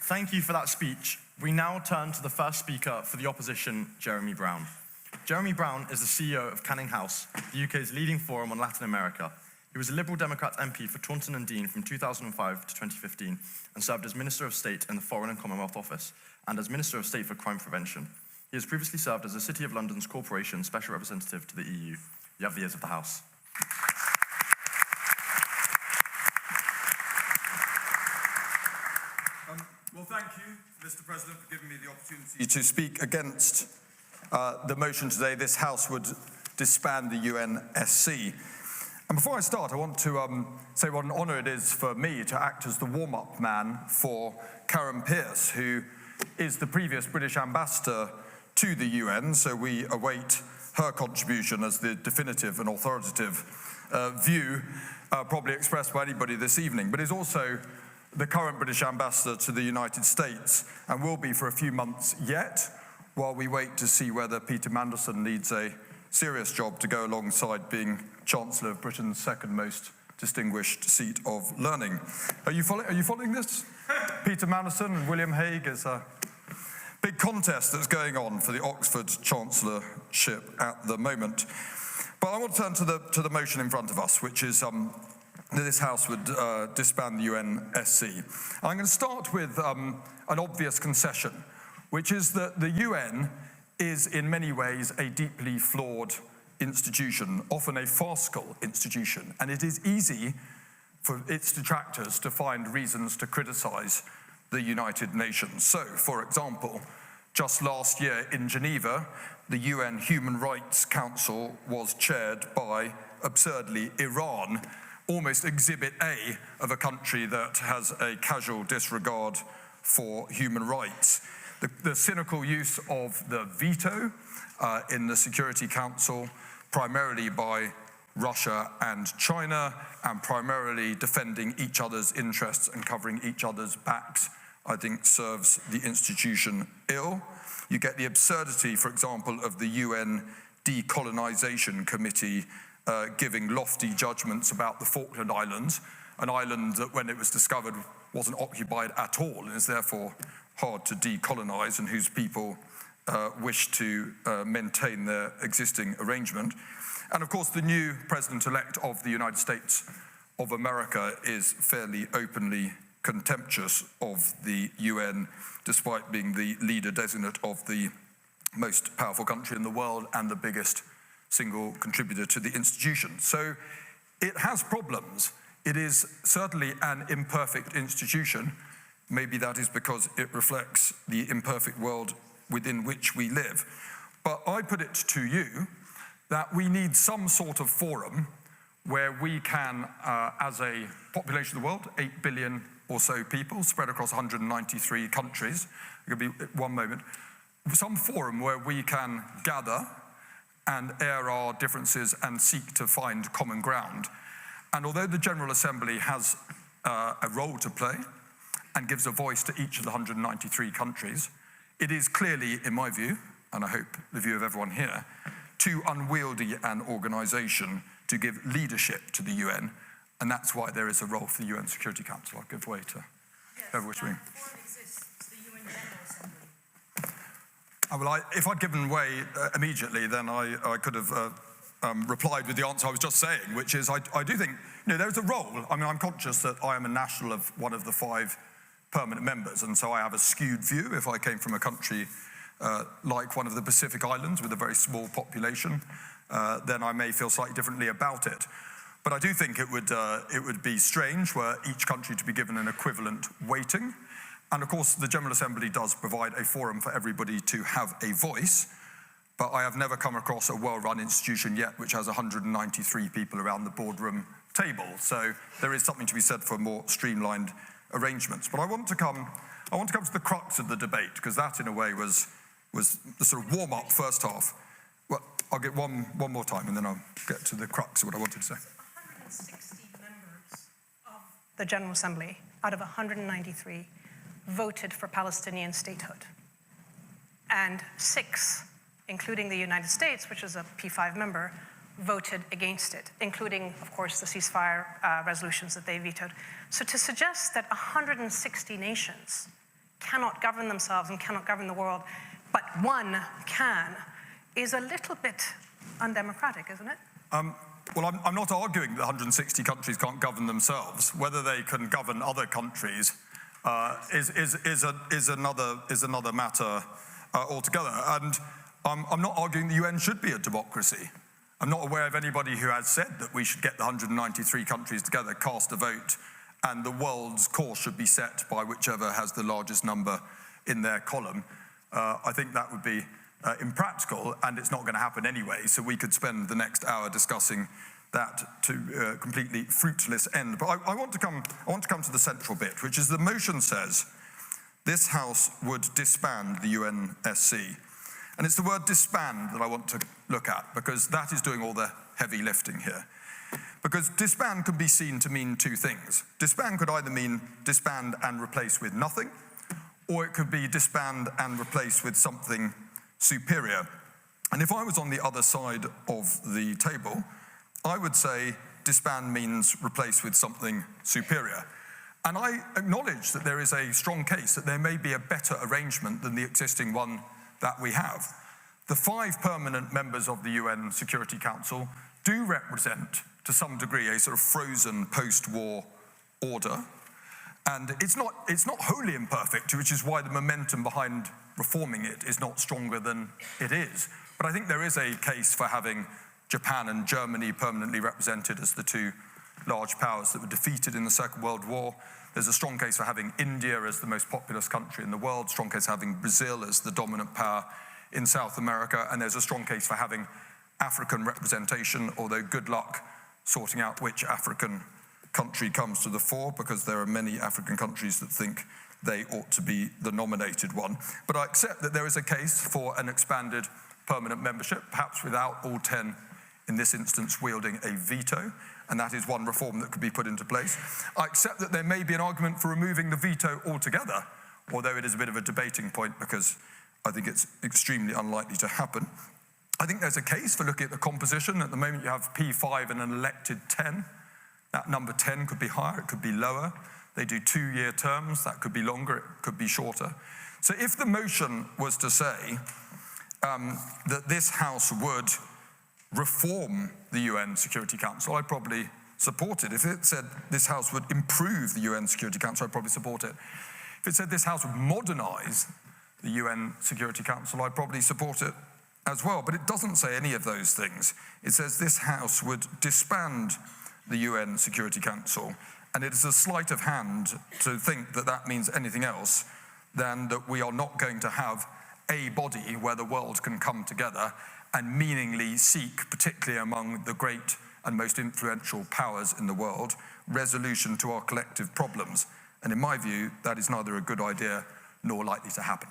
Thank you for that speech. We now turn to the first speaker for the opposition, Jeremy Browne. Jeremy Browne is the CEO of Canning House, the UK's leading forum on Latin America. He was a Liberal Democrat MP for Taunton and Deane from 2005 to 2015 and served as Minister of State in the Foreign and Commonwealth Office and as Minister of State for Crime Prevention. He has previously served as the City of London's Corporation Special Representative to the EU. You have the ears of the House. Well, thank you, Mr. President, for giving me the opportunity to speak against the motion today. This House would disband the UNSC. And before I start, I want to say what an honour it is for me to act as the warm-up man for Karen Pierce, who is the previous British ambassador to the UN, so we await her contribution as the definitive and authoritative view probably expressed by anybody this evening, but is also the current British ambassador to the United States and will be for a few months yet, while we wait to see whether Peter Mandelson needs a serious job to go alongside being Chancellor of Britain's second most distinguished seat of learning. Are you following this? Peter Mandelson and William Hague is a big contest that's going on for the Oxford Chancellorship at the moment. But I want to turn to the motion in front of us, which is that this House would disband the UNSC. And I'm going to start with an obvious concession, which is that the UN is in many ways a deeply flawed institution, often a farcical institution, and it is easy for its detractors to find reasons to criticise the United Nations. So, for example, just last year in Geneva, the UN Human Rights Council was chaired by, absurdly, Iran, almost exhibit A of a country that has a casual disregard for human rights. The cynical use of the veto in the Security Council, primarily by Russia and China, and primarily defending each other's interests and covering each other's backs, I think serves the institution ill. You get the absurdity, for example, of the UN Decolonization Committee giving lofty judgments about the Falkland Islands, an island that when it was discovered wasn't occupied at all and is therefore hard to decolonize and whose people wish to maintain their existing arrangement. And of course, the new president-elect of the United States of America is fairly openly contemptuous of the UN, despite being the leader designate of the most powerful country in the world and the biggest single contributor to the institution. So it has problems. It is certainly an imperfect institution. Maybe that is because it reflects the imperfect world within which we live. But I put it to you that we need some sort of forum where we can, as a population of the world, 8 billion or so people spread across 193 countries, it could be one moment, some forum where we can gather and air our differences and seek to find common ground. And although the General Assembly has a role to play and gives a voice to each of the 193 countries, it is clearly, in my view, and I hope the view of everyone here, too unwieldy an organisation to give leadership to the UN, and that's why there is a role for the UN Security Council. I'll give way to whoever wishes me. Forum exists, the UN General Assembly. Well, if I'd given way immediately, then I could have replied with the answer I was just saying, which is I do think there's a role. I mean, I'm conscious that I am a national of one of the 5 permanent members, and so I have a skewed view. If I came from a country like one of the Pacific Islands with a very small population, then I may feel slightly differently about it. But I do think it would be strange were each country to be given an equivalent weighting. And of course, the General Assembly does provide a forum for everybody to have a voice, but I have never come across a well-run institution yet which has 193 people around the boardroom table. So there is something to be said for more streamlined arrangements. But I want to come to the crux of the debate, because that in a way was the sort of warm-up first half. Well, I'll get one more time and then I'll get to the crux of what I wanted to say. 160 members of the General Assembly out of 193 voted for Palestinian statehood. And 6, including the United States, which is a P5 member, voted against it, including, of course, the ceasefire resolutions that they vetoed. So to suggest that 160 nations cannot govern themselves and cannot govern the world, but one can, is a little bit undemocratic, isn't it? Well, I'm not arguing that 160 countries can't govern themselves. Whether they can govern other countries is another matter altogether. And I'm not arguing the UN should be a democracy. I'm not aware of anybody who has said that we should get the 193 countries together, cast a vote, and the world's course should be set by whichever has the largest number in their column. I think that would be impractical, and it's not going to happen anyway, so we could spend the next hour discussing that to a completely fruitless end. But I want to come to the central bit, which is the motion says this House would disband the UNSC. And it's the word disband that I want to look at, because that is doing all the heavy lifting here. Because disband could be seen to mean two things. Disband could either mean disband and replace with nothing, or it could be disband and replace with something superior. And if I was on the other side of the table, I would say disband means replace with something superior. And I acknowledge that there is a strong case that there may be a better arrangement than the existing one that we have. The 5 permanent members of the UN Security Council do represent, to some degree, a sort of frozen post-war order. And it's not wholly imperfect, which is why the momentum behind reforming it is not stronger than it is. But I think there is a case for having Japan and Germany permanently represented as the 2 large powers that were defeated in the Second World War. There's a strong case for having India as the most populous country in the world, strong case for having Brazil as the dominant power in South America, and there's a strong case for having African representation, although good luck sorting out which African country comes to the fore, because there are many African countries that think they ought to be the nominated one. But I accept that there is a case for an expanded permanent membership, perhaps without all 10 in this instance wielding a veto, and that is one reform that could be put into place. I accept that there may be an argument for removing the veto altogether, although it is a bit of a debating point because I think it's extremely unlikely to happen. I think there's a case for looking at the composition. At the moment you have P5 and an elected 10. That number 10 could be higher, it could be lower. They do 2-year terms, that could be longer, it could be shorter. So if the motion was to say that this House would reform the UN Security Council, I'd probably support it. If it said this House would improve the UN Security Council, I'd probably support it. If it said this House would modernize the UN Security Council, I'd probably support it as well. But it doesn't say any of those things. It says this House would disband the UN Security Council, and it is a sleight of hand to think that that means anything else than that we are not going to have a body where the world can come together and meaningly seek, particularly among the great and most influential powers in the world, resolution to our collective problems. And in my view, that is neither a good idea nor likely to happen.